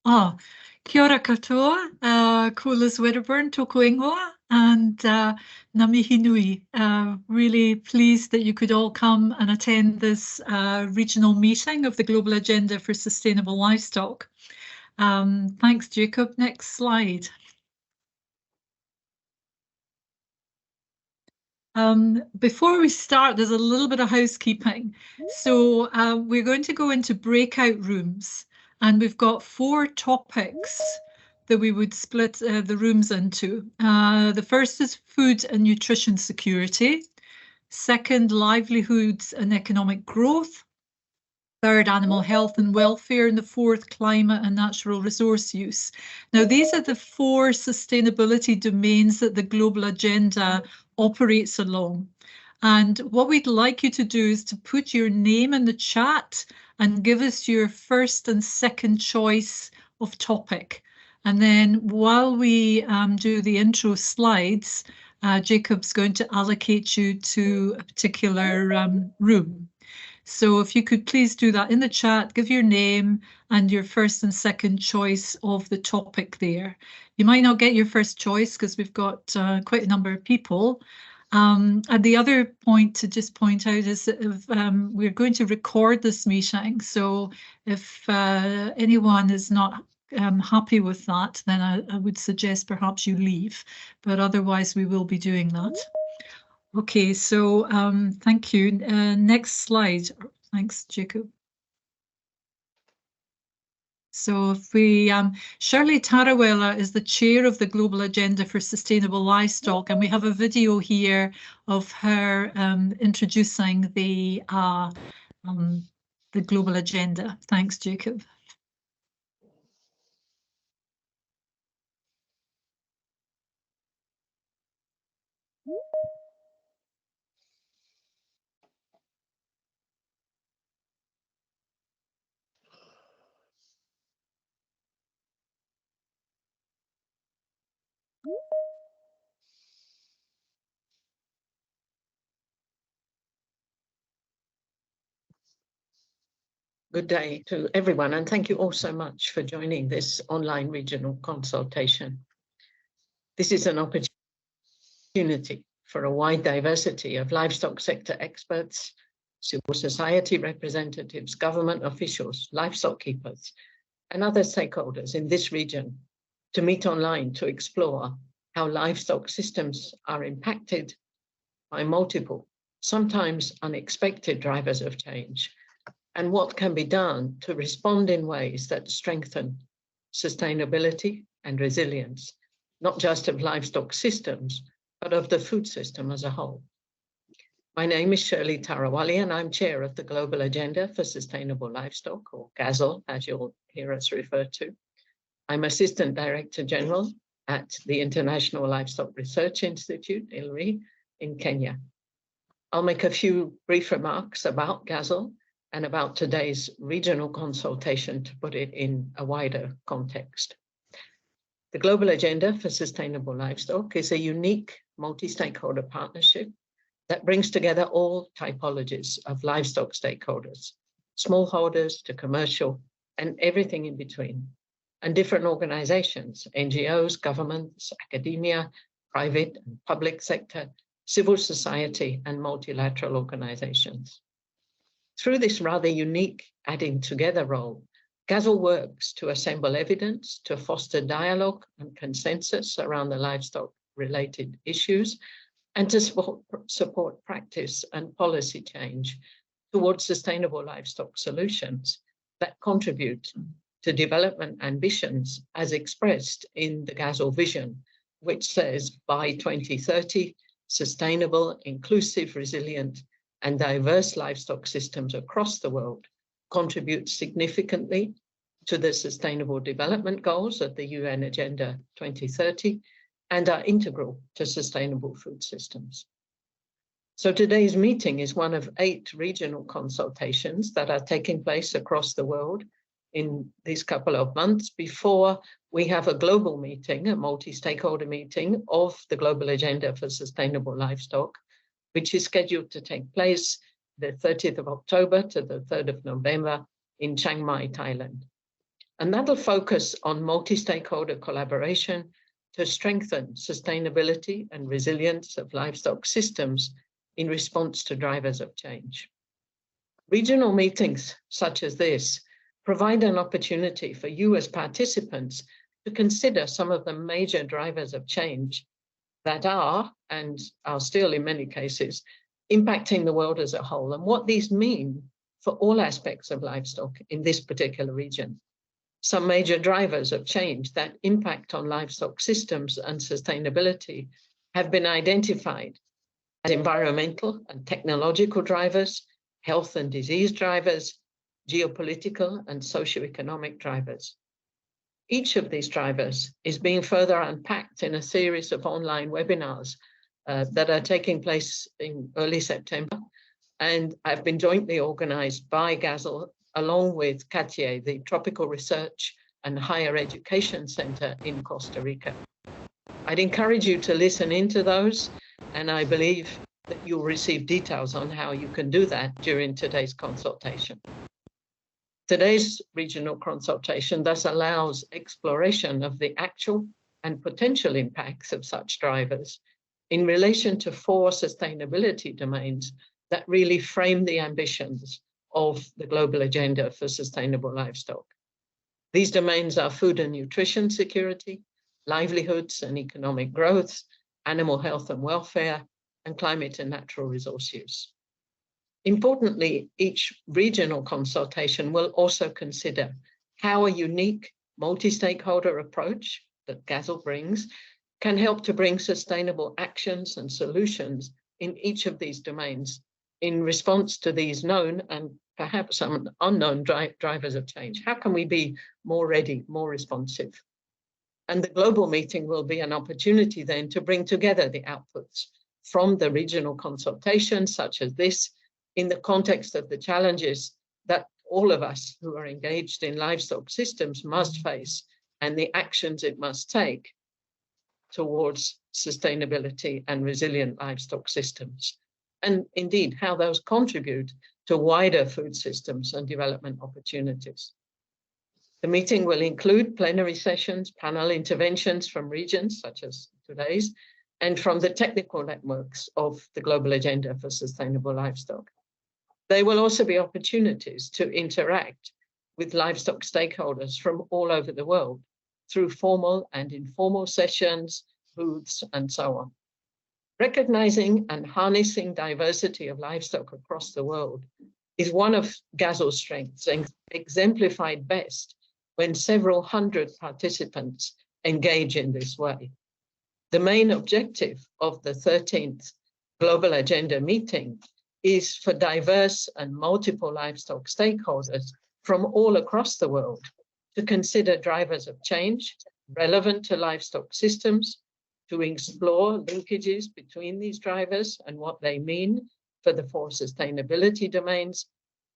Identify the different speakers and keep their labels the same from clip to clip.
Speaker 1: Oh, kia ora katoa, ko Liz Wedderburn, tōku ingoa, and ngā nui. Really pleased that you could all come and attend this regional meeting of the Global Agenda for Sustainable Livestock. Thanks, Jacob. Next slide. Before we start, there's a little bit of housekeeping. So we're going to go into breakout rooms, and we've got 4 topics that we would split the rooms into. The first is food and nutrition security. Second, livelihoods and economic growth. Third, animal health and welfare, and the fourth, climate and natural resource use. Now, these are the 4 sustainability domains that the global agenda operates along. And what we'd like you to do is to put your name in the chat and give us your first and second choice of topic. And then while we do the intro slides, Jacob's going to allocate you to a particular room. So if you could please do that in the chat, give your name and your first and second choice of the topic there. You might not get your first choice because we've got quite a number of people. And the other point to just point out is that if, we're going to record this meeting. So if anyone is not happy with that, then I would suggest perhaps you leave. But otherwise, we will be doing that. Okay, so thank you. Next slide. Thanks, Jacob. So if we, Shirley Tarawella is the chair of the Global Agenda for Sustainable Livestock, and we have a video here of her introducing the Global Agenda. Thanks, Jacob.
Speaker 2: Good day to everyone, and thank you all so much for joining this online regional consultation. This is an opportunity for a wide diversity of livestock sector experts, civil society representatives, government officials, livestock keepers, and other stakeholders in this region to meet online to explore how livestock systems are impacted by multiple, sometimes unexpected drivers of change, and what can be done to respond in ways that strengthen sustainability and resilience, not just of livestock systems, but of the food system as a whole. My name is Shirley Tarawella, and I'm chair of the Global Agenda for Sustainable Livestock, or GASL, as you'll hear us refer to. I'm Assistant Director General at the International Livestock Research Institute, ILRI, in Kenya. I'll make a few brief remarks about GASL and about today's regional consultation to put it in a wider context. The Global Agenda for Sustainable Livestock is a unique multi-stakeholder partnership that brings together all typologies of livestock stakeholders, smallholders to commercial and everything in between, and different organizations, NGOs, governments, academia, private and public sector, civil society, and multilateral organizations. Through this rather unique adding together role, GASL works to assemble evidence, to foster dialogue and consensus around the livestock-related issues, and to support practice and policy change towards sustainable livestock solutions that contribute to development ambitions as expressed in the GASL vision, which says by 2030, sustainable, inclusive, resilient, and diverse livestock systems across the world contribute significantly to the Sustainable Development Goals of the UN Agenda 2030 and are integral to sustainable food systems. So today's meeting is one of 8 regional consultations that are taking place across the world in these couple of months before we have a global meeting, a multi-stakeholder meeting of the Global Agenda for Sustainable Livestock, which is scheduled to take place the 30th of October to the 3rd of November in Chiang Mai, Thailand. And that'll focus on multi-stakeholder collaboration to strengthen sustainability and resilience of livestock systems in response to drivers of change. Regional meetings such as this provide an opportunity for you as participants to consider some of the major drivers of change that are, and are still in many cases, impacting the world as a whole, and what these mean for all aspects of livestock in this particular region. Some major drivers of change that impact on livestock systems and sustainability have been identified as environmental and technological drivers, health and disease drivers, geopolitical and socioeconomic drivers. Each of these drivers is being further unpacked in a series of online webinars that are taking place in early September and have been jointly organized by GASL along with CATIE, the Tropical Research and Higher Education Center in Costa Rica. I'd encourage you to listen into those, and I believe that you'll receive details on how you can do that during today's consultation. Today's regional consultation thus allows exploration of the actual and potential impacts of such drivers in relation to 4 sustainability domains that really frame the ambitions of the global agenda for sustainable livestock. These domains are food and nutrition security, livelihoods and economic growth, animal health and welfare, and climate and natural resource use. Importantly, each regional consultation will also consider how a unique multi-stakeholder approach that GASL brings can help to bring sustainable actions and solutions in each of these domains in response to these known and perhaps some unknown drivers of change. How can we be more ready, more responsive? And the global meeting will be an opportunity then to bring together the outputs from the regional consultations such as this in the context of the challenges that all of us who are engaged in livestock systems must face and the actions it must take towards sustainability and resilient livestock systems, and indeed how those contribute to wider food systems and development opportunities. The meeting will include plenary sessions, panel interventions from regions such as today's, and from the technical networks of the Global Agenda for Sustainable Livestock. There will also be opportunities to interact with livestock stakeholders from all over the world through formal and informal sessions, booths, and so on. Recognizing and harnessing diversity of livestock across the world is one of GASL's strengths, and exemplified best when several hundred participants engage in this way. The main objective of the 13th Global Agenda meeting is for diverse and multiple livestock stakeholders from all across the world to consider drivers of change relevant to livestock systems, to explore linkages between these drivers and what they mean for the 4 sustainability domains,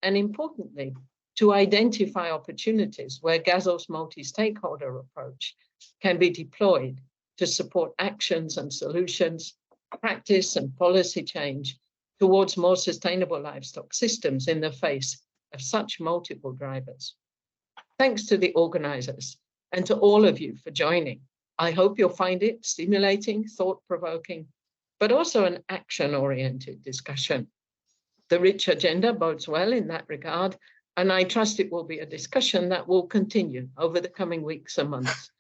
Speaker 2: and importantly, to identify opportunities where GASL's multi-stakeholder approach can be deployed to support actions and solutions, practice and policy change towards more sustainable livestock systems in the face of such multiple drivers. Thanks to the organizers and to all of you for joining. I hope you'll find it stimulating, thought-provoking, but also an action-oriented discussion. The rich agenda bodes well in that regard, and I trust it will be a discussion that will continue over the coming weeks and months.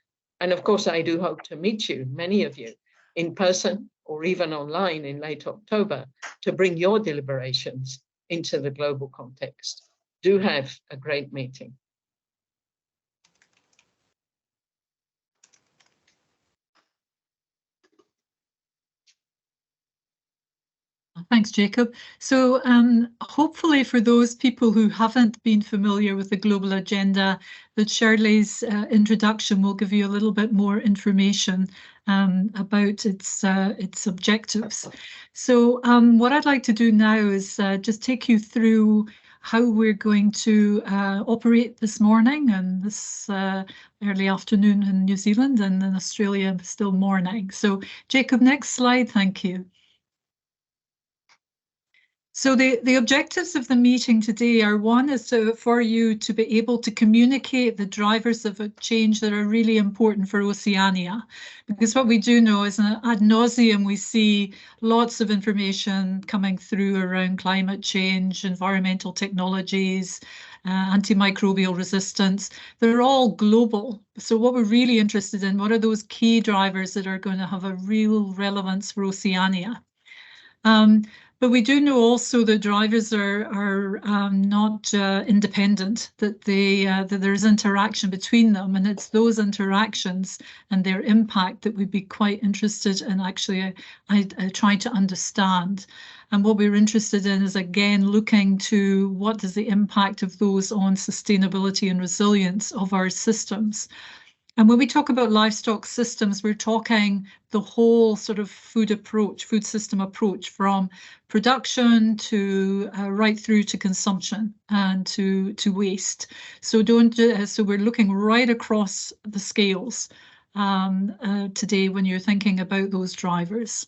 Speaker 2: And of course, I do hope to meet you, many of you, in person or even online in late October to bring your deliberations into the global context. Do have a great meeting.
Speaker 1: Thanks, Jacob. So hopefully for those people who haven't been familiar with the global agenda, that Shirley's introduction will give you a little bit more information about its objectives. So what I'd like to do now is just take you through how we're going to operate this morning and this early afternoon in New Zealand, and in Australia still morning. So Jacob, next slide, thank you. So the objectives of the meeting today are, one is for you to be able to communicate the drivers of a change that are really important for Oceania. Because what we do know is ad nauseum, we see lots of information coming through around climate change, environmental technologies, antimicrobial resistance. They're all global. So what we're really interested in, what are those key drivers that are going to have a real relevance for Oceania? But we do know also that drivers are not independent, that that there's interaction between them, and it's those interactions and their impact that we'd be quite interested in actually trying to understand. And what we're interested in is, again, looking to what is the impact of those on sustainability and resilience of our systems. And when we talk about livestock systems, we're talking the whole sort of food system approach, from production to right through to consumption and to waste. So we're looking right across the scales today when you're thinking about those drivers.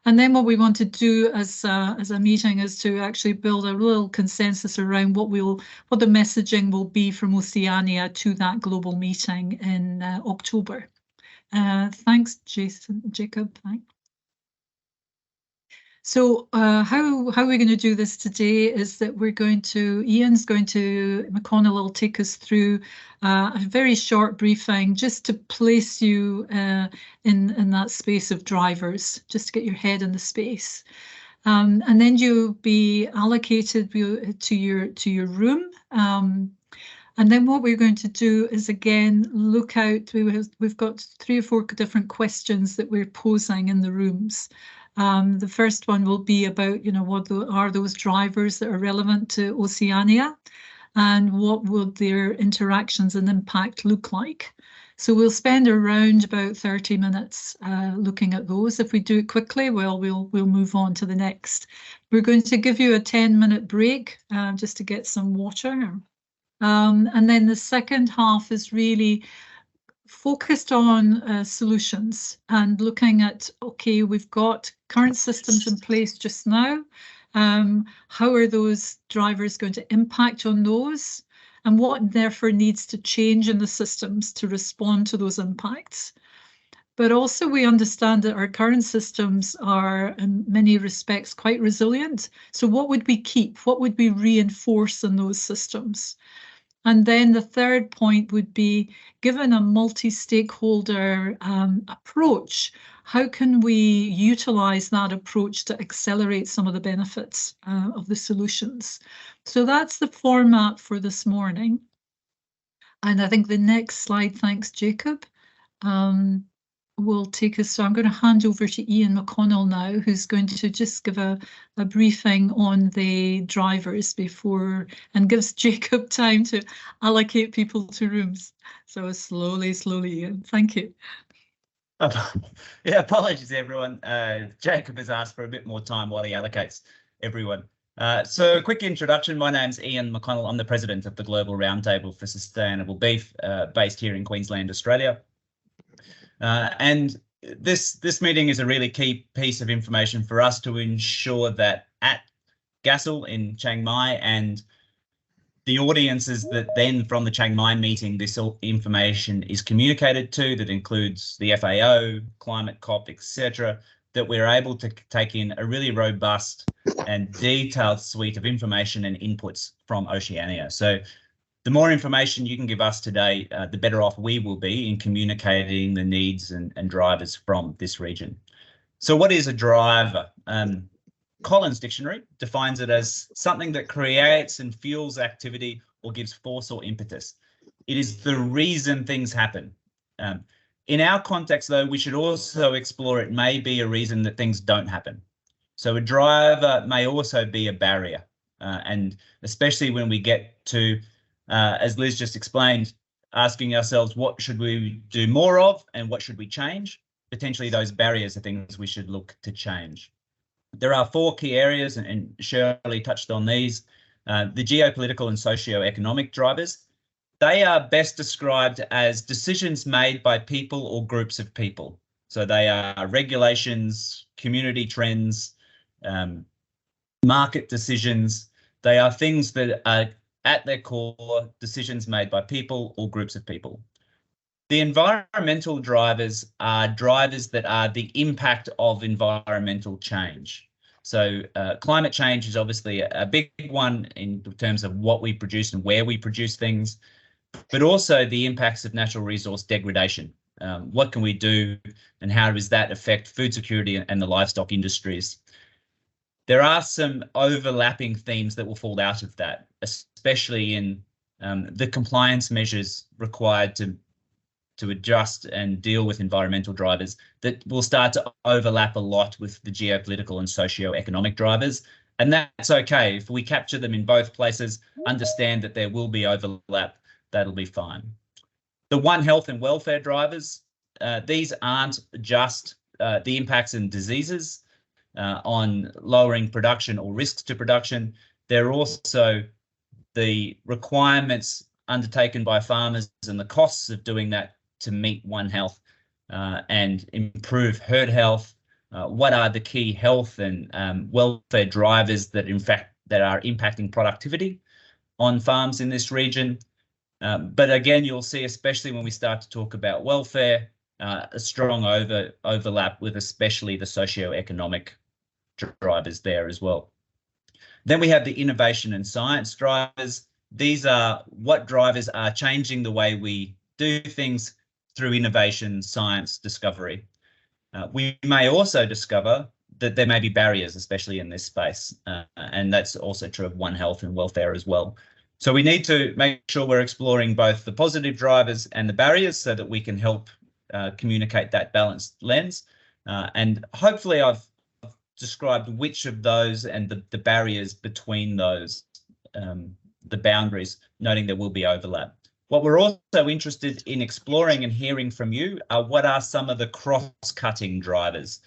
Speaker 1: And then what we want to do as a meeting is to actually build a little consensus around what the messaging will be from Oceania to that global meeting in October. Thanks, Jacob. Thanks. So how we're going to do this today is that Ian's going to, McConnell will take us through a very short briefing just to place you in that space of drivers, just to get your head in the space. And then you'll be allocated to your room. And then what we're going to do is, again, look out. We've got 3 or 4 different questions that we're posing in the rooms. The first one will be about, what are those drivers that are relevant to Oceania, and what would their interactions and impact look like? So we'll spend around about 30 minutes looking at those. If we do it quickly, well, we'll move on to the next. We're going to give you a 10-minute break just to get some water. And then the second half is really focused on solutions and looking at, okay, we've got current systems in place just now. How are those drivers going to impact on those? And what therefore needs to change in the systems to respond to those impacts? But also we understand that our current systems are in many respects quite resilient. So what would we keep? What would we reinforce in those systems? And then the third point would be, given a multi-stakeholder approach, how can we utilize that approach to accelerate some of the benefits of the solutions? So that's the format for this morning. And I think the next slide, thanks, Jacob, will take us. So I'm going to hand over to Ian McConnell now, who's going to just give a briefing on the drivers and gives Jacob time to allocate people to rooms. So slowly, Ian. Thank you.
Speaker 3: Yeah, apologies, everyone. Jacob has asked for a bit more time while he allocates everyone. So a quick introduction. My name's Ian McConnell. I'm the president of the Global Roundtable for Sustainable Beef, based here in Queensland, Australia. And this meeting is a really key piece of information for us to ensure that at GASL in Chiang Mai and the audiences that then from the Chiang Mai meeting, this information is communicated to, that includes the FAO, Climate COP, etc., that we're able to take in a really robust and detailed suite of information and inputs from Oceania. So the more information you can give us today, the better off we will be in communicating the needs and drivers from this region. So what is a driver? Collins Dictionary defines it as something that creates and fuels activity or gives force or impetus. It is the reason things happen. In our context, though, we should also explore it may be a reason that things don't happen. So a driver may also be a barrier, and especially when we get to as Liz just explained, asking ourselves what should we do more of and what should we change? Potentially those barriers are things we should look to change. There are 4 key areas, and Shirley touched on these. The geopolitical and socio-economic drivers. They are best described as decisions made by people or groups of people. So they are regulations, community trends, market decisions. They are things that are at their core decisions made by people or groups of people. The environmental drivers are drivers that are the impact of environmental change. So climate change is obviously a big one in terms of what we produce and where we produce things, but also the impacts of natural resource degradation. What can we do and how does that affect food security and the livestock industries? There are some overlapping themes that will fall out of that, especially in the compliance measures required to adjust and deal with environmental drivers that will start to overlap a lot with the geopolitical and socio-economic drivers. And that's okay. If we capture them in both places, understand that there will be overlap, that'll be fine. The One Health and welfare drivers, these aren't just the impacts and diseases on lowering production or risks to production. They're also the requirements undertaken by farmers and the costs of doing that to meet One Health and improve herd health. What are the key health and welfare drivers that are impacting productivity on farms in this region? But again, you'll see, especially when we start to talk about welfare, a strong overlap with especially the socio-economic drivers there as well. Then we have the innovation and science drivers. These are what drivers are changing the way we do things through innovation, science, discovery. We may also discover that there may be barriers, especially in this space, and that's also true of One Health and welfare as well. So we need to make sure we're exploring both the positive drivers and the barriers so that we can help communicate that balanced lens. And hopefully I've described which of those and the barriers between those, the boundaries, noting there will be overlap. What we're also interested in exploring and hearing from you are what are some of the cross-cutting drivers.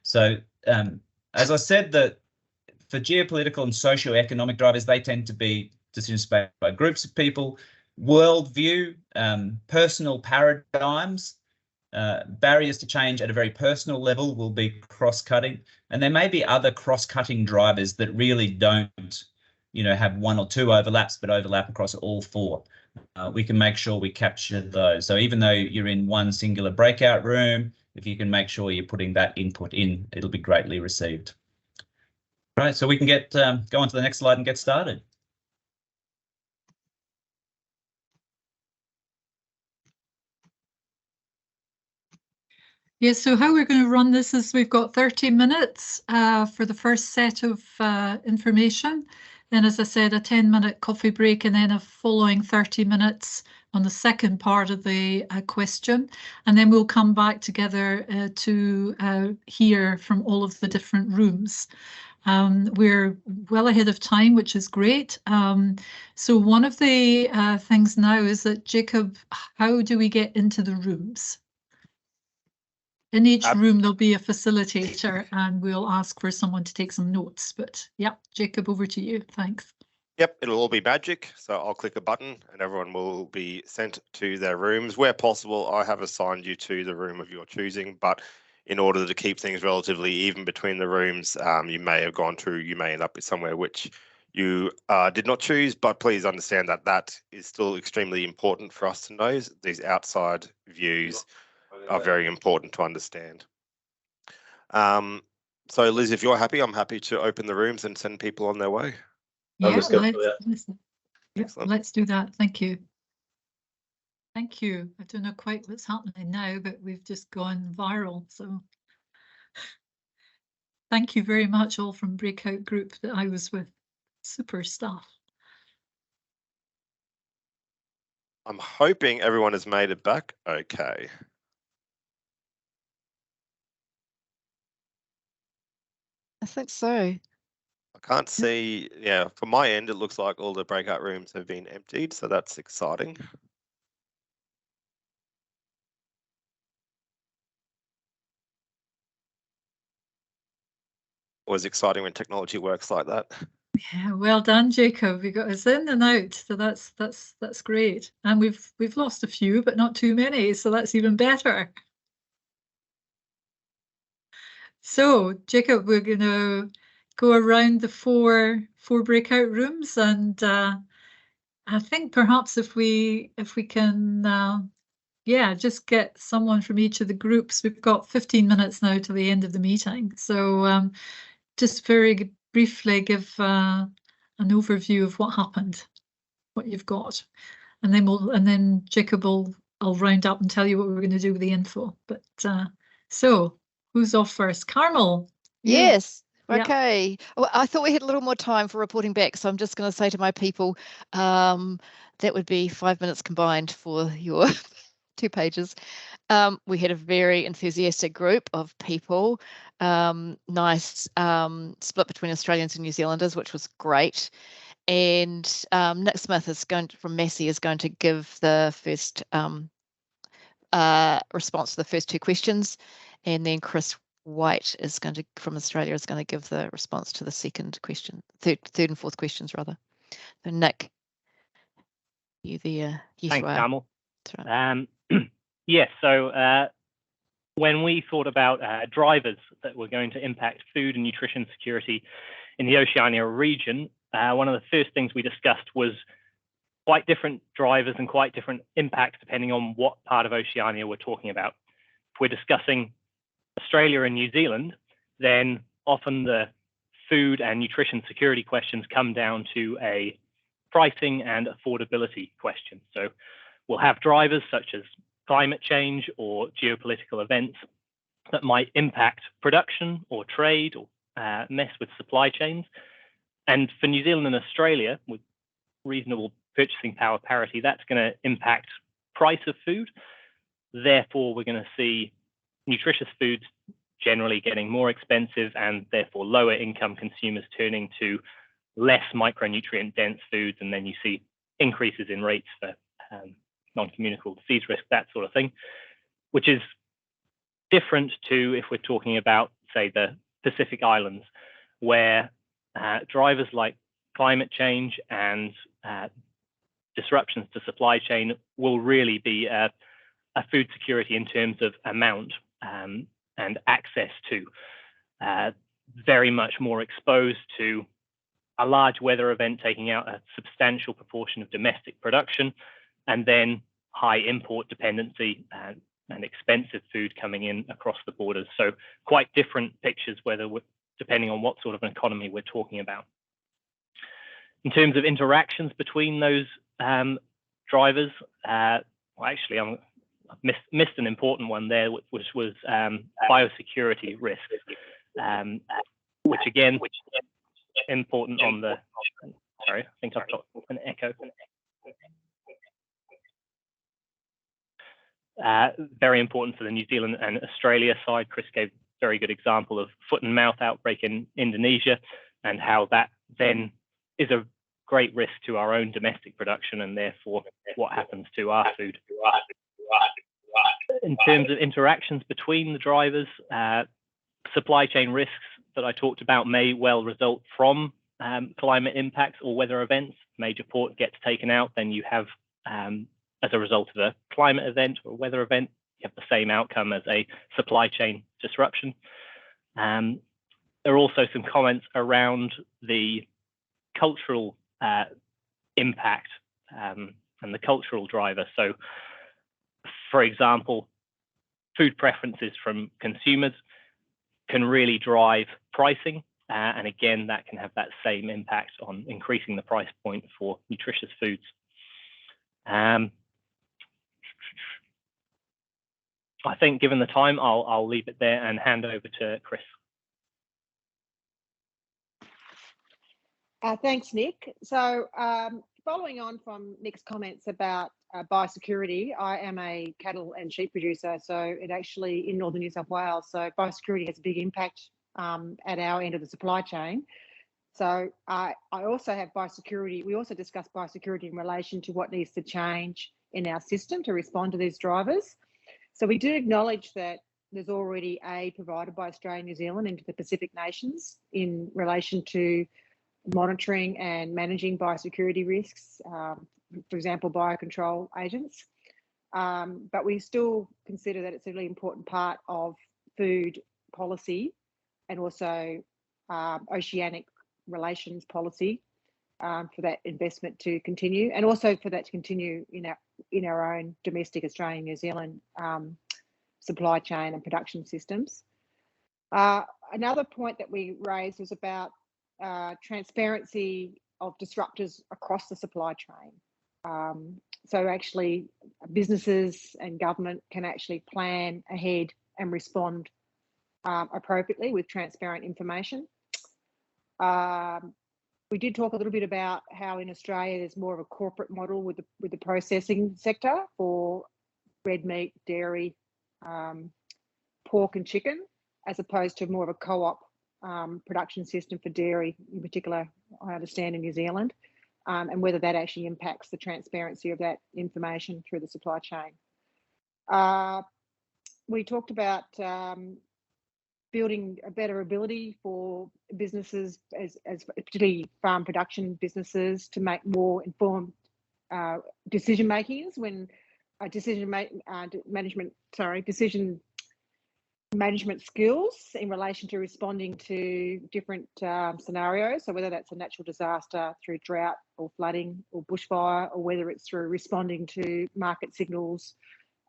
Speaker 3: So as I said, that for geopolitical and socio-economic drivers, they tend to be decisions made by groups of people, worldview, personal paradigms, barriers to change at a very personal level will be cross-cutting. And there may be other cross-cutting drivers that really don't, have one or two overlaps, but overlap across all four. We can make sure we capture those. So even though you're in one singular breakout room, if you can make sure you're putting that input in, it'll be greatly received. Right, so we can go on to the next slide and get started.
Speaker 1: Yeah, so how we're going to run this is we've got 30 minutes for the first set of information. Then, as I said, a 10-minute coffee break and then a following 30 minutes on the second part of the question. And then we'll come back together to hear from all of the different rooms. We're well ahead of time, which is great. So one of the things now is that, Jacob, how do we get into the rooms? In each room, there'll be a facilitator and we'll ask for someone to take some notes. But yeah, Jacob, over to you. Thanks.
Speaker 4: Yep, it'll all be magic. So I'll click a button and everyone will be sent to their rooms. Where possible, I have assigned you to the room of your choosing, but in order to keep things relatively even between the rooms, you may have gone through, you may end up with somewhere which you did not choose, but please understand that that is still extremely important for us to know. These outside views are very important to understand. So Liz, if you're happy, I'm happy to open the rooms and send people on their way.
Speaker 1: Yeah, let's do that. Thank you. Thank you. I don't know quite what's happening now, but we've just gone viral. So thank you very much all from Breakout Group that I was with. Super stuff.
Speaker 4: I'm hoping everyone has made it back okay.
Speaker 5: I think so.
Speaker 4: I can't see, yeah, from my end, it looks like all the breakout rooms have been emptied, so that's exciting. It was exciting when technology works like that.
Speaker 1: Yeah, well done, Jacob. We got us in and out, so that's great. And we've lost a few, but not too many, so that's even better. So, Jacob, we're going to go around the four breakout rooms, and I think perhaps if we can just get someone from each of the groups. We've got 15 minutes now to the end of the meeting, so just very briefly give an overview of what happened, what you've got, and then Jacob I'll round up and tell you what we're going to do with the info. But so who's off first? Carmel.
Speaker 5: Yes.
Speaker 1: Yeah.
Speaker 5: Okay. Well, I thought we had a little more time for reporting back, so I'm just going to say to my people, that would be 5 minutes combined for your 2 pages. We had a very enthusiastic group of people, nice split between Australians and New Zealanders, which was great. And Nick Smith from Massey is going to give the first response to the first 2 questions, and then Chris White from Australia is going to give the response to the second question, third and fourth questions rather. So Nick, you there? Yes,
Speaker 6: Thanks, Carmel.
Speaker 5: Right.
Speaker 6: Yes, so when we thought about drivers that were going to impact food and nutrition security in the Oceania region, one of the first things we discussed was quite different drivers and quite different impacts depending on what part of Oceania we're talking about. If we're discussing Australia and New Zealand, then often the food and nutrition security questions come down to a pricing and affordability question. So we'll have drivers such as climate change or geopolitical events that might impact production or trade or mess with supply chains. And for New Zealand and Australia, with reasonable purchasing power parity, that's going to impact price of food. Therefore, we're going to see nutritious foods generally getting more expensive, and therefore lower income consumers turning to less micronutrient dense foods. And then you see increases in rates for non-communicable disease risk, that sort of thing, which is different to if we're talking about, say, the Pacific Islands, where drivers like climate change and disruptions to supply chain will really be a food security in terms of amount and access to, very much more exposed to a large weather event taking out a substantial proportion of domestic production, and then high import dependency and expensive food coming in across the borders. So quite different pictures, depending on what sort of an economy we're talking about. In terms of interactions between those drivers, well, actually, I've missed an important one there, which was biosecurity risk, which again, important on the, sorry, I think I've got an echo. Very important for the New Zealand and Australia side. Chris gave a very good example of foot and mouth outbreak in Indonesia, and how that then is a great risk to our own domestic production, and therefore what happens to our food. In terms of interactions between the drivers, supply chain risks that I talked about may well result from climate impacts or weather events. Major port gets taken out, then you have, as a result of a climate event or a weather event, you have the same outcome as a supply chain disruption. There are also some comments around the cultural impact and the cultural driver. So, for example, food preferences from consumers can really drive pricing. And again, that can have that same impact on increasing the price point for nutritious foods. I think given the time, I'll leave it there and hand over to Chris.
Speaker 7: Thanks, Nick. So following on from Nick's comments about biosecurity, I am a cattle and sheep producer, so it actually in northern New South Wales, so biosecurity has a big impact at our end of the supply chain. So I also have biosecurity. We also discuss biosecurity in relation to what needs to change in our system to respond to these drivers. So we do acknowledge that there's already aid provided by Australia and New Zealand into the Pacific nations in relation to monitoring and managing biosecurity risks, for example, biocontrol agents. But we still consider that it's a really important part of food policy and also oceanic relations policy for that investment to continue, and also for that to continue in our own domestic Australian, New Zealand supply chain and production systems. Another point that we raised was about transparency of disruptors across the supply chain. So actually businesses and government can actually plan ahead and respond appropriately with transparent information. We did talk a little bit about how in Australia there's more of a corporate model with the processing sector for red meat, dairy, pork and chicken, as opposed to more of a co-op production system for dairy in particular, I understand, in New Zealand, and whether that actually impacts the transparency of that information through the supply chain. We talked about building a better ability for businesses, as particularly farm production businesses, to make more informed decision management skills in relation to responding to different scenarios. So whether that's a natural disaster through drought or flooding or bushfire, or whether it's through responding to market signals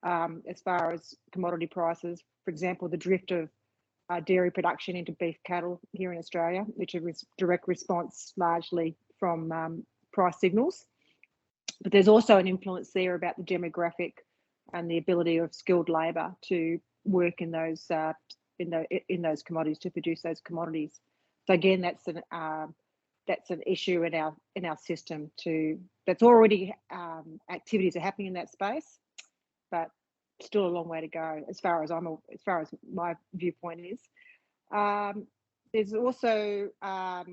Speaker 7: as far as commodity prices. For example, the drift of dairy production into beef cattle here in Australia, which is a direct response largely from price signals. But there's also an influence there about the demographic and the ability of skilled labour to work in those commodities, to produce those commodities. So again, that's an issue in our system that's already activities are happening in that space, but still a long way to go as far as my viewpoint is. There's also a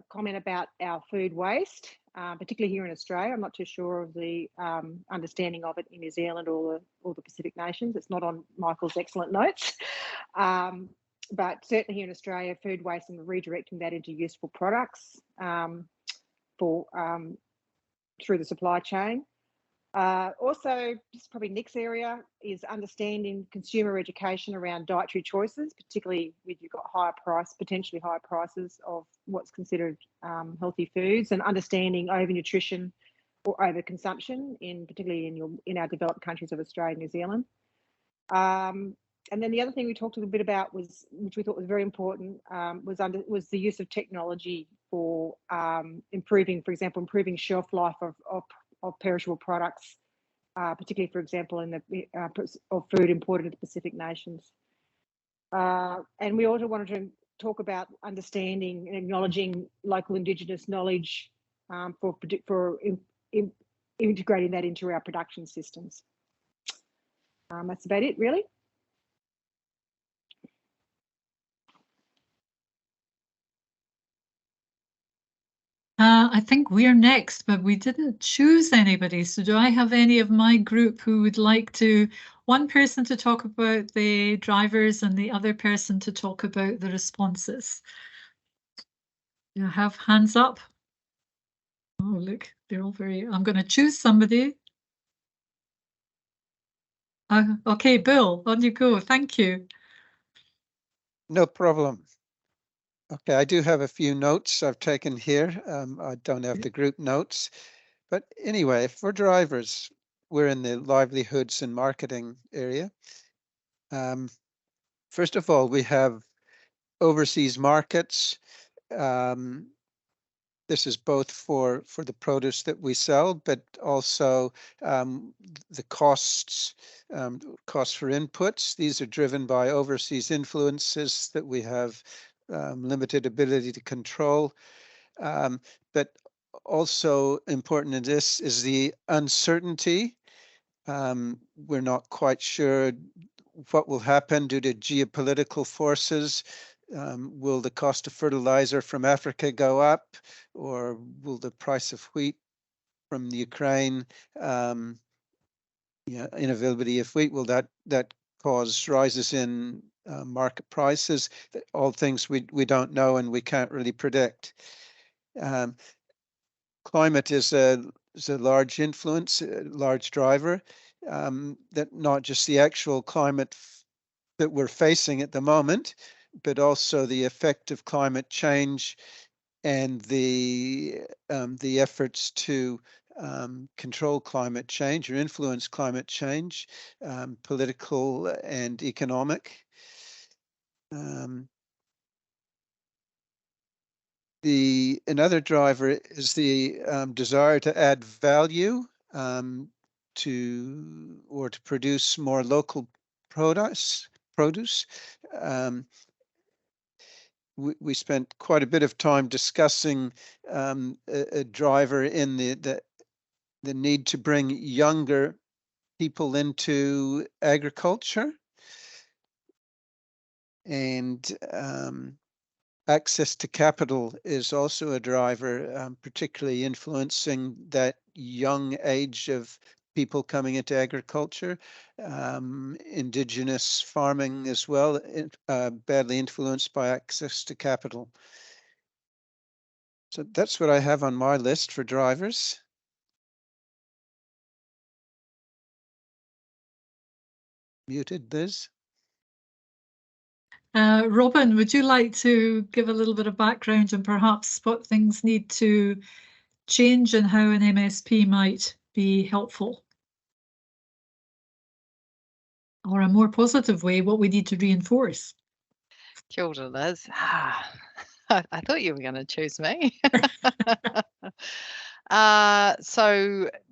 Speaker 7: comment about our food waste, particularly here in Australia. I'm not too sure of the understanding of it in New Zealand or the Pacific nations. It's not on Michael's excellent notes. But certainly here in Australia, food waste and redirecting that into useful products through the supply chain. Also, just probably Nick's area is understanding consumer education around dietary choices, particularly when you've got potentially higher prices of what's considered healthy foods, and understanding overnutrition or overconsumption, particularly in our developed countries of Australia and New Zealand. And then the other thing we talked a little bit about which we thought was very important, was the use of technology for improving shelf life of perishable products, particularly, for example, of food imported to the Pacific nations. And we also wanted to talk about understanding and acknowledging local Indigenous knowledge for integrating that into our production systems. That's about it, really.
Speaker 1: I think we're next, but we didn't choose anybody. So do I have any of my group who would like one person to talk about the drivers and the other person to talk about the responses? You have hands up. Oh, look, they're all I'm going to choose somebody. Okay, Bill, on you go. Thank you.
Speaker 8: No problem. Okay, I do have a few notes I've taken here. I don't have the group notes. But anyway, for drivers, we're in the livelihoods and marketing area. First of all, we have overseas markets. This is both for the produce that we sell, but also the costs for inputs. These are driven by overseas influences that we have limited ability to control. But also important in this is the uncertainty. We're not quite sure what will happen due to geopolitical forces. Will the cost of fertilizer from Africa go up, or will the price of wheat from the Ukraine, inavailability of wheat, will that cause rises in market prices? All things we don't know and we can't really predict. Climate is a large influence, a large driver. That not just the actual climate that we're facing at the moment, but also the effect of climate change and the efforts to control climate change or influence climate change, political and economic. Another driver is the desire to add value to produce more local produce. We spent quite a bit of time discussing a driver in the need to bring younger people into agriculture, and access to capital is also a driver, particularly influencing that young age of people coming into agriculture. Indigenous farming as well, badly influenced by access to capital. So that's what I have on my list for drivers. Muted, Liz.
Speaker 1: Robin, would you like to give a little bit of background and perhaps what things need to change and how an MSP might be helpful? Or a more positive way, what we need to reinforce?
Speaker 5: Kia ora, Liz. I thought you were going to choose me.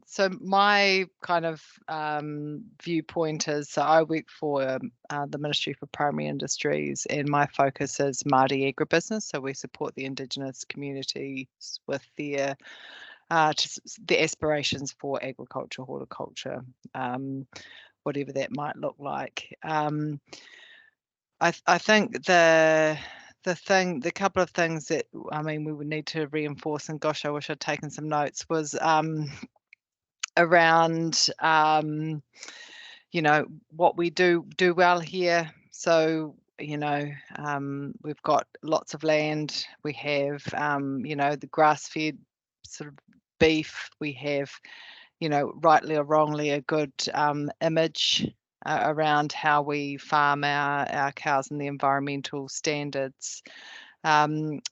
Speaker 5: So my kind of viewpoint is, so I work for the Ministry for Primary Industries, and my focus is Māori agribusiness. So we support the Indigenous communities with their aspirations for agriculture, horticulture, whatever that might look like. I think the couple of things that we would need to reinforce, and gosh, I wish I'd taken some notes, was around what we do well here. So we've got lots of land. We have the grass-fed sort of beef. We have rightly or wrongly a good image around how we farm our cows and the environmental standards,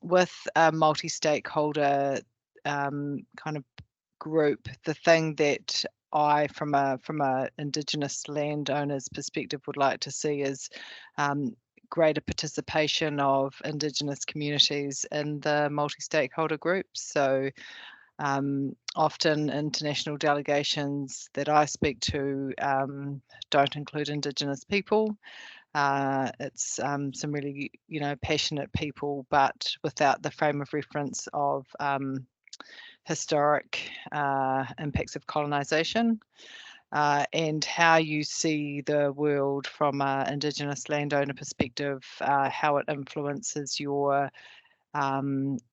Speaker 5: with a multi-stakeholder kind of group. The thing that I, from a Indigenous landowner's perspective, would like to see is greater participation of Indigenous communities in the multi-stakeholder groups. So often international delegations that I speak to don't include Indigenous people. It's some really, passionate people, but without the frame of reference of historic impacts of colonisation, and how you see the world from an Indigenous landowner perspective, how it influences your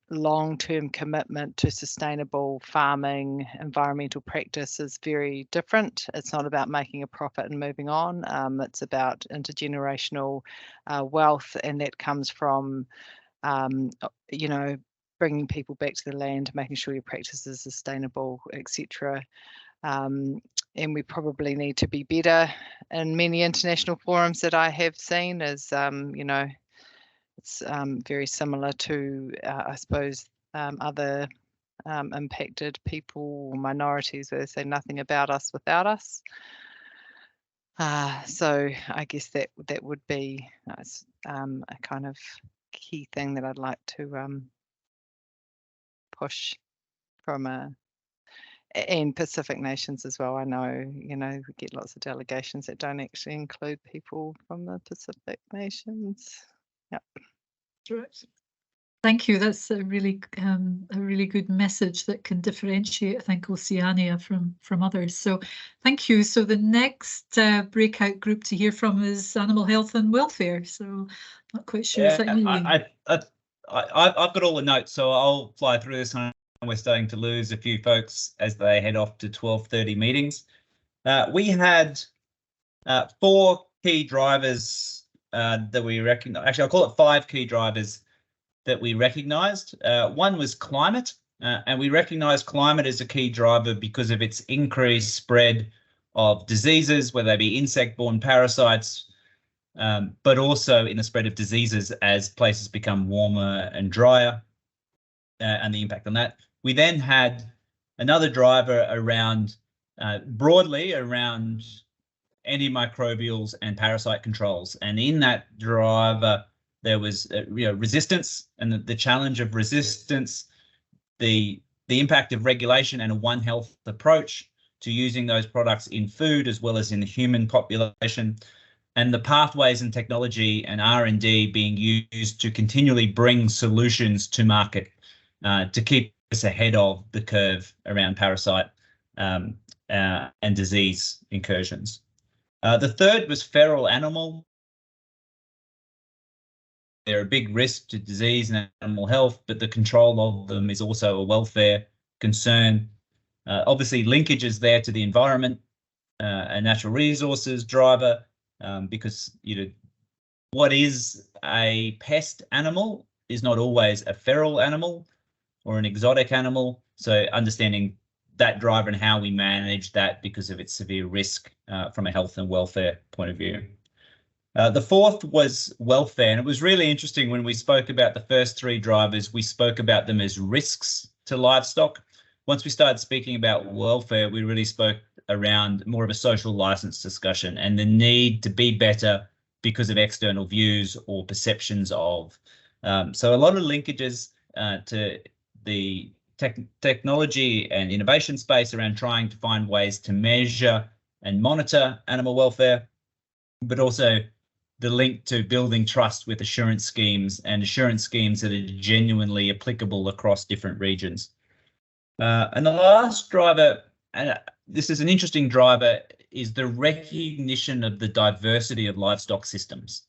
Speaker 5: long-term commitment to sustainable farming. Environmental practice is very different. It's not about making a profit and moving on. It's about intergenerational wealth, and that comes from bringing people back to the land, making sure your practice is sustainable, etc. And we probably need to be better in many international forums that I have seen, as it's very similar to, I suppose, other impacted people or minorities, where they say nothing about us without us. So I guess that would be a kind of key thing that I'd like to push from and Pacific nations as well. I know, we get lots of delegations that don't actually include people from the Pacific nations. Yep.
Speaker 1: Right. Thank you. That's a really good message that can differentiate, I think, Oceania from others. So thank you. So the next breakout group to hear from is animal health and welfare. So not quite sure. Is that you?
Speaker 3: I've got all the notes, so I'll fly through this. And we're starting to lose a few folks as they head off to 12:30 meetings. We had 4 key drivers that we recognize. Actually, I'll call it 5 key drivers that we recognized. One was climate, and we recognize climate as a key driver because of its increased spread of diseases, whether they be insect-borne parasites, but also in the spread of diseases as places become warmer and drier, and the impact on that. We then had another driver around, broadly around antimicrobials and parasite controls. And in that driver, there was resistance and the challenge of resistance, the impact of regulation and a One Health approach to using those products in food as well as in the human population, and the pathways and technology and R&D being used to continually bring solutions to market to keep us ahead of the curve around parasite and disease incursions. The third was feral animal. They're a big risk to disease and animal health, but the control of them is also a welfare concern. Obviously, linkages there to the environment and natural resources driver, because what is a pest animal is not always a feral animal or an exotic animal. So understanding that driver and how we manage that because of its severe risk from a health and welfare point of view. The fourth was welfare, and it was really interesting when we spoke about the first three drivers, we spoke about them as risks to livestock. Once we started speaking about welfare, we really spoke around more of a social license discussion and the need to be better because of external views or perceptions of. So a lot of linkages to the technology and innovation space around trying to find ways to measure and monitor animal welfare, but also the link to building trust with assurance schemes and assurance schemes that are genuinely applicable across different regions. And the last driver, and this is an interesting driver, is the recognition of the diversity of livestock systems,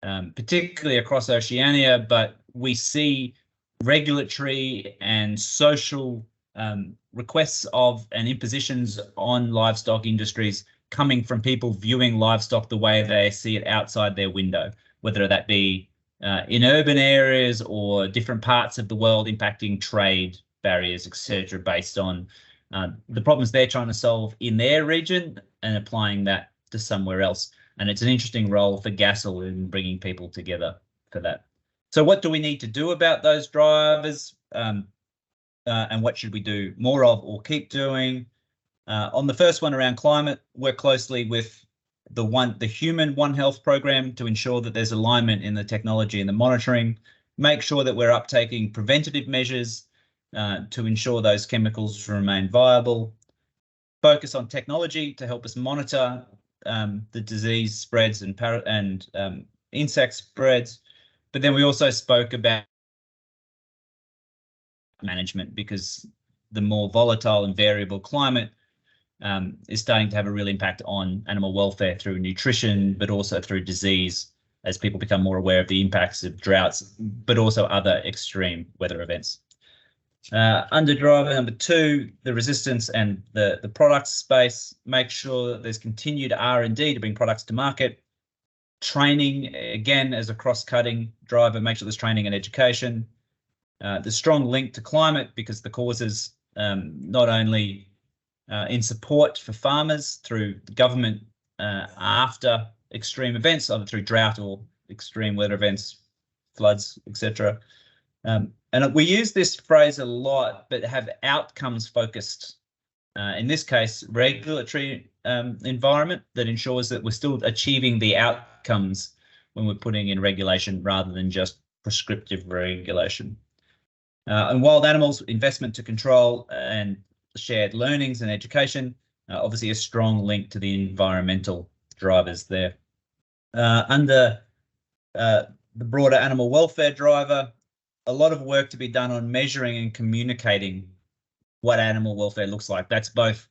Speaker 3: particularly across Oceania, but we see regulatory and social requests of and impositions on livestock industries coming from people viewing livestock the way they see it outside their window, whether that be in urban areas or different parts of the world impacting trade barriers, etc., based on the problems they're trying to solve in their region and applying that to somewhere else. And it's an interesting role for GASL in bringing people together for that. So what do we need to do about those drivers, and what should we do more of or keep doing? On the first one around climate, work closely with the human One Health program to ensure that there's alignment in the technology and the monitoring. Make sure that we're uptaking preventative measures to ensure those chemicals remain viable. Focus on technology to help us monitor the disease spreads and insect spreads. But then we also spoke about management, because the more volatile and variable climate is starting to have a real impact on animal welfare through nutrition, but also through disease as people become more aware of the impacts of droughts, but also other extreme weather events. Under driver number 2, the resistance and the product space, make sure that there's continued R&D to bring products to market. Training, again, as a cross-cutting driver, make sure there's training and education. The strong link to climate, because the causes not only in support for farmers through the government after extreme events, either through drought or extreme weather events, floods, etc. And we use this phrase a lot, but have outcomes focused. In this case, regulatory environment that ensures that we're still achieving the outcomes when we're putting in regulation rather than just prescriptive regulation. And wild animals, investment to control and shared learnings and education, obviously a strong link to the environmental drivers there. Under the broader animal welfare driver, a lot of work to be done on measuring and communicating what animal welfare looks like. That's both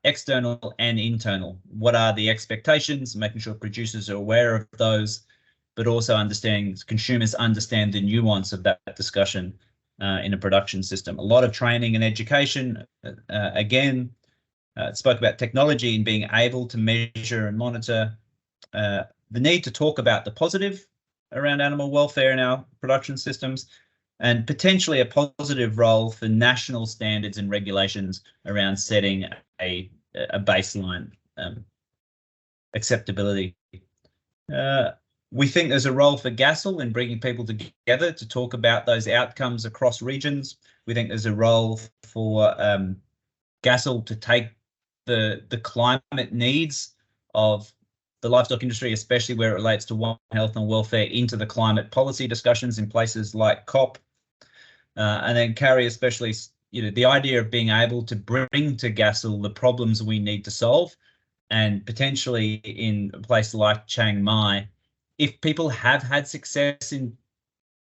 Speaker 3: external and internal. What are the expectations, making sure producers are aware of those, but also understanding consumers understand the nuance of that discussion in a production system. A lot of training and education. Again, spoke about technology and being able to measure and monitor. The need to talk about the positive around animal welfare in our production systems, and potentially a positive role for national standards and regulations around setting a baseline acceptability. We think there's a role for GASL in bringing people together to talk about those outcomes across regions. We think there's a role for GASL to take the climate needs of the livestock industry, especially where it relates to health and welfare, into the climate policy discussions in places like COP. And then Carrie, especially, the idea of being able to bring to GASL the problems we need to solve, and potentially in a place like Chiang Mai, if people have had success in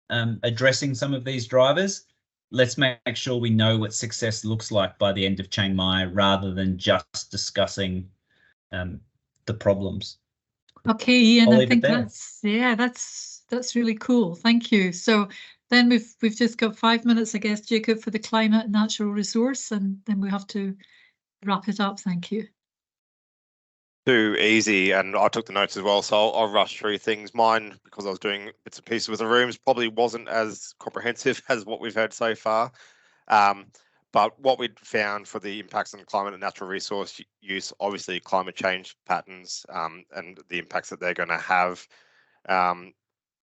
Speaker 3: addressing some of these drivers, let's make sure we know what success looks like by the end of Chiang Mai, rather than just discussing the problems.
Speaker 1: Okay, Ian,
Speaker 3: I'll
Speaker 1: I think
Speaker 3: leave it
Speaker 1: that's really cool. Thank you. So then we've just got 5 minutes, I guess, Jacob, for the climate and natural resource, and then we have to wrap it up. Thank you.
Speaker 4: Too easy, and I took the notes as well, so I'll rush through things. Mine, because I was doing bits and pieces with the rooms, probably wasn't as comprehensive as what we've heard so far. But what we'd found for the impacts on climate and natural resource use, obviously climate change patterns and the impacts that they're going to have.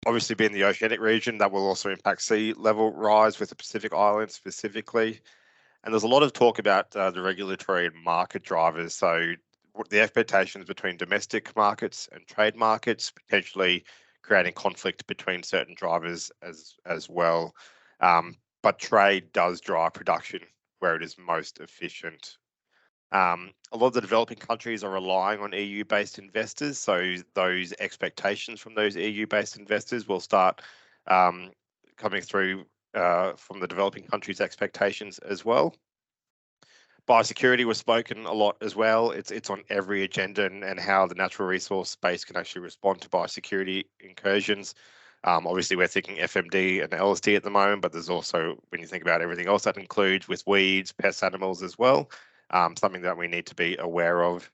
Speaker 4: Obviously, being the oceanic region, that will also impact sea level rise with the Pacific Islands specifically. And there's a lot of talk about the regulatory and market drivers. So the expectations between domestic markets and trade markets, potentially creating conflict between certain drivers as well. But trade does drive production where it is most efficient. A lot of the developing countries are relying on EU-based investors, so those expectations from those EU-based investors will start coming through from the developing countries' expectations as well. Biosecurity was spoken a lot as well. It's on every agenda, and how the natural resource space can actually respond to biosecurity incursions. Obviously, we're thinking FMD and LSD at the moment, but there's also, when you think about everything else that includes with weeds, pest animals as well, something that we need to be aware of.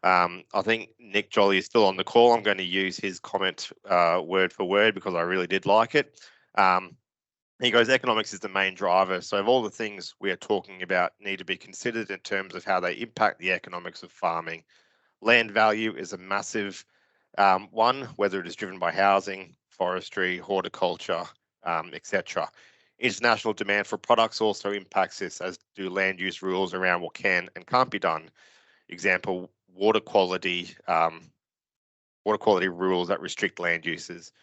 Speaker 4: I think Nick Jolly is still on the call. I'm going to use his comment word for word because I really did like it. He goes, economics is the main driver. So of all the things we are talking about need to be considered in terms of how they impact the economics of farming. Land value is a massive one, whether it is driven by housing, forestry, horticulture, etc. International demand for products also impacts this, as do land use rules around what can and can't be done. Example, water quality rules that restrict land uses.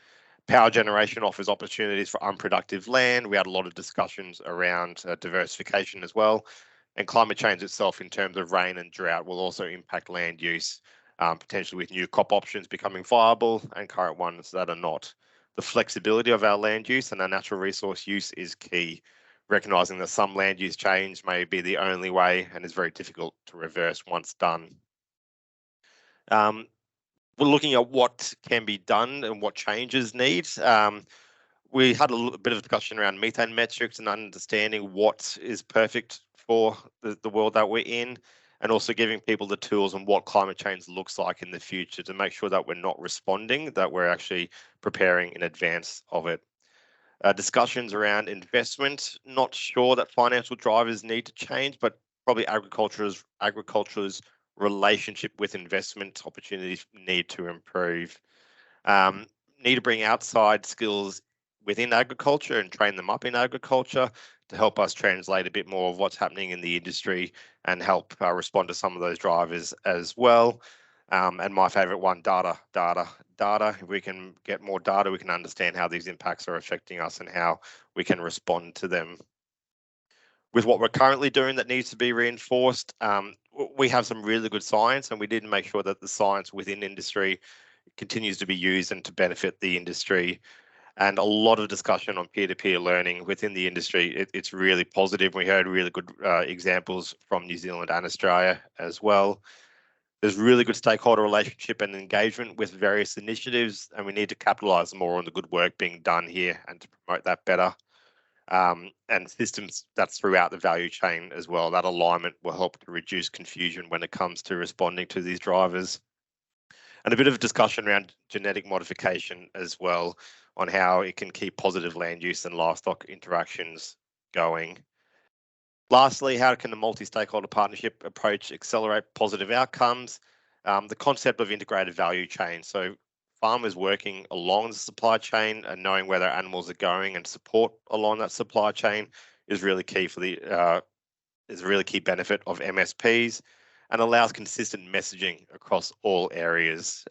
Speaker 4: Power generation offers opportunities for unproductive land. We had a lot of discussions around diversification as well. And climate change itself, in terms of rain and drought, will also impact land use, potentially with new crop options becoming viable and current ones that are not. The flexibility of our land use and our natural resource use is key, recognising that some land use change may be the only way and is very difficult to reverse once done. We're looking at what can be done and what changes need. We had a little bit of discussion around methane metrics and understanding what is perfect for the world that we're in, and also giving people the tools on what climate change looks like in the future to make sure that we're not responding, that we're actually preparing in advance of it. Discussions around investment, not sure that financial drivers need to change, but probably agriculture's relationship with investment opportunities need to improve. Need to bring outside skills within agriculture and train them up in agriculture to help us translate a bit more of what's happening in the industry and help respond to some of those drivers as well. And my favorite one, data. If we can get more data, we can understand how these impacts are affecting us and how we can respond to them. With what we're currently doing that needs to be reinforced, we have some really good science, and we need to make sure that the science within industry continues to be used and to benefit the industry. And a lot of discussion on peer-to-peer learning within the industry. It's really positive. We heard really good examples from New Zealand and Australia as well. There's really good stakeholder relationship and engagement with various initiatives, and we need to capitalise more on the good work being done here and to promote that better. And systems that's throughout the value chain as well. That alignment will help to reduce confusion when it comes to responding to these drivers. And a bit of discussion around genetic modification as well, on how it can keep positive land use and livestock interactions going. Lastly, how can the multi-stakeholder partnership approach accelerate positive outcomes? The concept of integrated value chain. So farmers working along the supply chain and knowing where their animals are going and support along that supply chain is really key for the is a really key benefit of MSPs, and allows consistent messaging across all areas.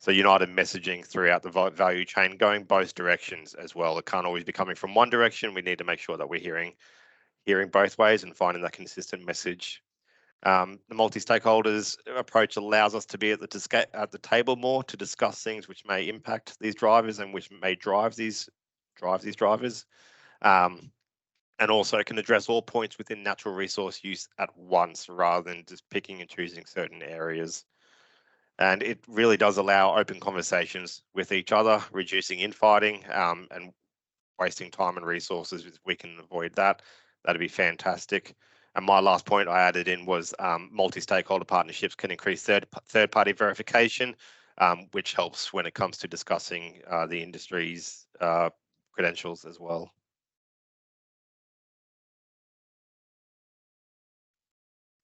Speaker 4: So united messaging throughout the value chain, going both directions as well. It can't always be coming from one direction. We need to make sure that we're hearing both ways and finding that consistent message. The multi-stakeholders approach allows us to be at the table more to discuss things which may impact these drivers and which may drive these drivers, and also can address all points within natural resource use at once rather than just picking and choosing certain areas. And it really does allow open conversations with each other, reducing infighting and wasting time and resources. If we can avoid that, that'd be fantastic. And my last point I added in was multi-stakeholder partnerships can increase third-party verification, which helps when it comes to discussing the industry's credentials as well.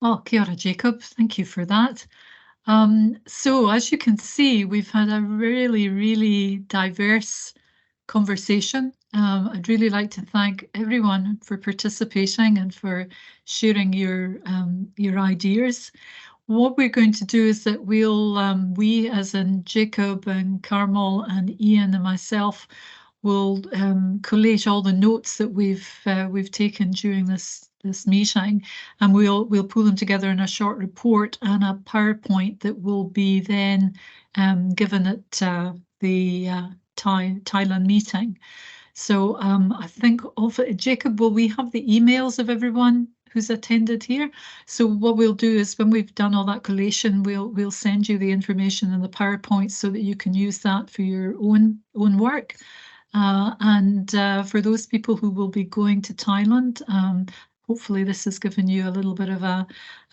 Speaker 1: Oh, kia ora, Jacob. Thank you for that. So as you can see, we've had a really, really diverse conversation. I'd really like to thank everyone for participating and for sharing your ideas. What we're going to do is that we as in Jacob and Carmel and Ian and myself will collate all the notes that we've taken during this meeting, and we'll pull them together in a short report and a PowerPoint that will be then given at the Thailand meeting. So I think Jacob, will we have the emails of everyone who's attended here? So what we'll do is when we've done all that collation, we'll send you the information in the PowerPoint so that you can use that for your own work. And for those people who will be going to Thailand, hopefully this has given you a little bit of a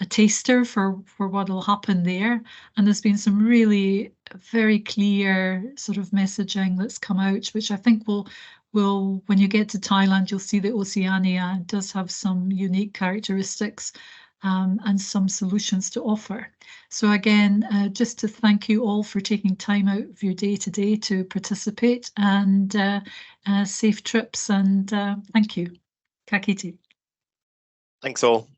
Speaker 1: taster for what will happen there. And there's been some really very clear sort of messaging that's come out, which I think will when you get to Thailand, you'll see that Oceania does have some unique characteristics and some solutions to offer. So again, just to thank you all for taking time out of your day today to participate, and safe trips, and thank you. Ka kite.
Speaker 4: Thanks all.